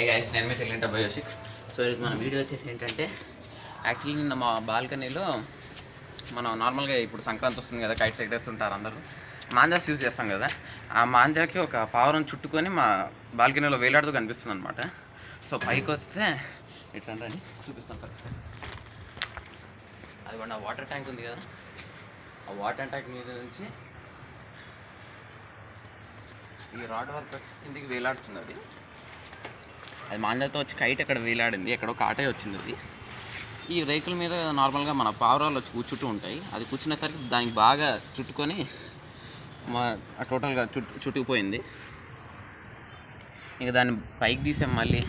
ఏ guys, నేను మీ తెలియంట బయోషిక్. So ఇది మన వీడియో వచ్చేసి ఏంటంటే, యాక్చువల్లీ నిన్న మా బాల్కనీలో మనం నార్మల్గా ఇప్పుడు సంక్రాంతి వస్తుంది కదా, కైట్స్ ఎగరేస్తుంటారు అందరూ. మాంజాస్ యూజ్ చేస్తాం కదా, ఆ మాంజాకి ఒక పావురం చుట్టుకొని మా బాల్కనీలో వేలాడుతూ కనిపిస్తుంది అనమాట. సో పైకి వస్తే ఇట్లా రండి చూపిస్తాను సార్. అది కూడా వాటర్ ట్యాంక్ ఉంది కదా, ఆ వాటర్ ట్యాంక్ మీద నుంచి ఈ రాడ్ వర్క్ కిందికి వేలాడుతుంది. అది మాంజాతో వచ్చి కైట్ ఎక్కడ వేలాడింది, ఎక్కడో కాటే వచ్చింది. అది ఈ రేకుల మీద నార్మల్గా మన పావురాలు వచ్చి కూర్చుంటూ ఉంటాయి. అది కూర్చునేసరికి దానికి బాగా చుట్టుకొని టోటల్గా చుట్టుకుపోయింది. ఇంకా దాన్ని పైకి తీసాం. మళ్ళీ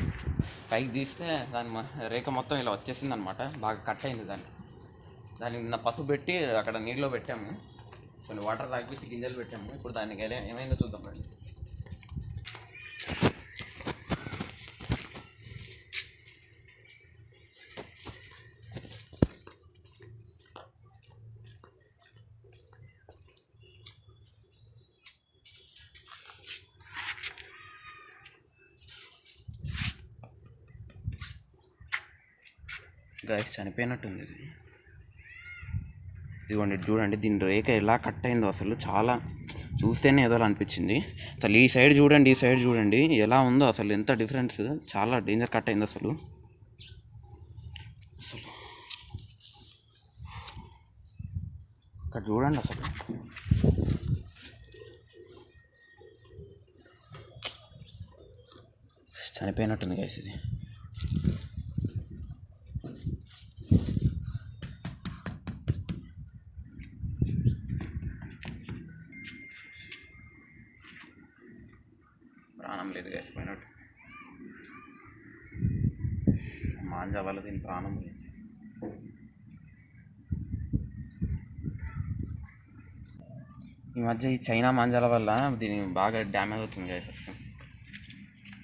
పైకి తీస్తే దాని రేఖ మొత్తం ఇలా వచ్చేసింది అనమాట. బాగా కట్ అయింది దానికి నిన్న పసుపు పెట్టి అక్కడ నీళ్ళలో పెట్టాము, కొన్ని వాటర్ తాగిపించి గింజలు పెట్టాము. ఇప్పుడు దానికి ఏమైందో చూద్దాం రండి. గాయస్ చనిపోయినట్టుంది ఇది. ఇదిగోండి చూడండి, దీని రేఖ ఎలా కట్ అయిందో అసలు చాలా చూస్తేనే ఏదో అనిపించింది. అసలు ఈ సైడ్ చూడండి, ఈ సైడ్ చూడండి ఎలా ఉందో అసలు, ఎంత డిఫరెన్స్, చాలా డేంజర్ కట్ అయింది అసలు. ఇక్కడ చూడండి అసలు చనిపోయినట్టుంది గైస్ ఇది. ప్రాణం లేదు గైస్, పోయినట్టు. మాంజా వల్ల దీని ప్రాణం పోయింది. ఈ మధ్య ఈ చైనా మాంజాల వల్ల దీని బాగా డ్యామేజ్ అవుతుంది గైస్. అసలు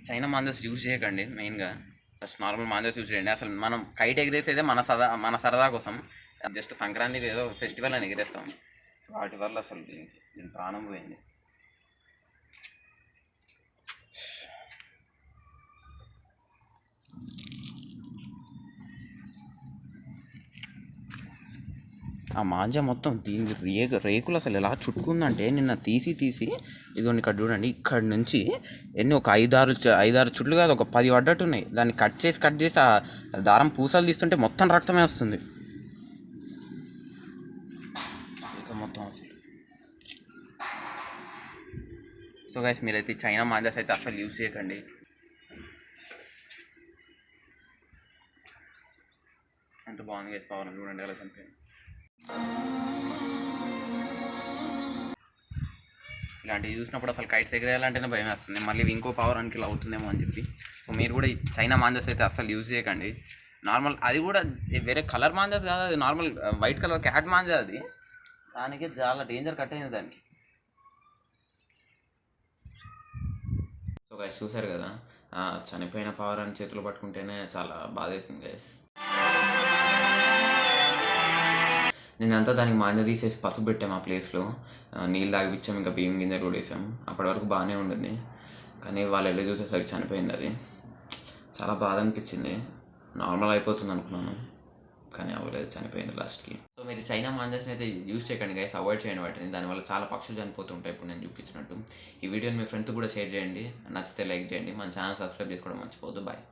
చైనా మాంజాస్ యూజ్ చేయకండి మెయిన్గా, ఫస్ట్ నార్మల్ మాంజాస్ యూజ్ చేయండి. అసలు మనం కైట్ ఎగిరేసేదే మన సరదా కోసం, జస్ట్ సంక్రాంతికి ఏదో ఫెస్టివల్ అని ఎగిరేస్తాం. వాటి వల్ల అసలు దీని ప్రాణం పోయింది. ఆ మాంజా మొత్తం దీని రేకులు అసలు ఎలా చుట్టుకుందంటే, నిన్న తీసి ఇదిగోండి ఇక్కడ చూడండి, ఇక్కడ నుంచి ఒక ఐదారు చుట్లు కాదు, ఒక 10 పడ్డట్టు ఉన్నాయి. దాన్ని కట్ చేసి ఆ దారం పూసలు తీస్తుంటే మొత్తం రక్తమే వస్తుంది ఇక మొత్తం అసలు. సో గైస్, మీరైతే చైనా మాంజాస్ అయితే అసలు యూజ్ చేయకండి. ఎంత బాగుంది గైస్ పవన్, చూడండి ఎలా చనిపోయింది. ఇలాంటివి చూసినప్పుడు అసలు కైట్స్ ఎగరేయాలంటేనే భయం వేస్తుంది, మళ్ళీ ఇంకో పవరానికి ఇలా అవుతుందేమో అని చెప్పి. సో మీరు కూడా ఈ చైనా మాంజాస్ అయితే అసలు యూజ్ చేయకండి. నార్మల్ అది కూడా వేరే కలర్ మాంజాస్ కాదు, అది normal white colour cat manja. అది దానికి చాలా డేంజర్ కట్ అయింది దానికి. సో గైస్ చూసారు కదా, చనిపోయిన పవరాన్ని చేతులు పట్టుకుంటేనే చాలా బాధేసింది గైస్. నేనంతా దానికి మాంజా తీసేసి పసుపు పెట్టాము ఆ ప్లేస్లో, నీళ్ళు తాగిపించాము, ఇంకా బియ్యం గింజలు కూడా వేసాము. అప్పటి వరకు బాగానే ఉండింది, కానీ వాళ్ళు వెళ్ళి చూసేసరికి చనిపోయింది. అది చాలా బాధ అనిపించింది. నార్మల్ అయిపోతుంది అనుకున్నాను, కానీ అవ్వలేదు, చనిపోయింది లాస్ట్కి. సో మీరు చైనా మాంజాస్ని అయితే యూజ్ చేయకండి గైస్, అవాయిడ్ చేయండి వాటిని. దానివల్ల చాలా పక్షులు చనిపోతుంటాయి ఇప్పుడు నేను చూపించినట్టు. ఈ వీడియోని మీ ఫ్రెండ్స్ కూడా షేర్ చేయండి, నచ్చితే లైక్ చేయండి, మన ఛానల్ సబ్స్క్రైబ్ చేసుకోవడం మర్చిపోవద్దు. బాయ్.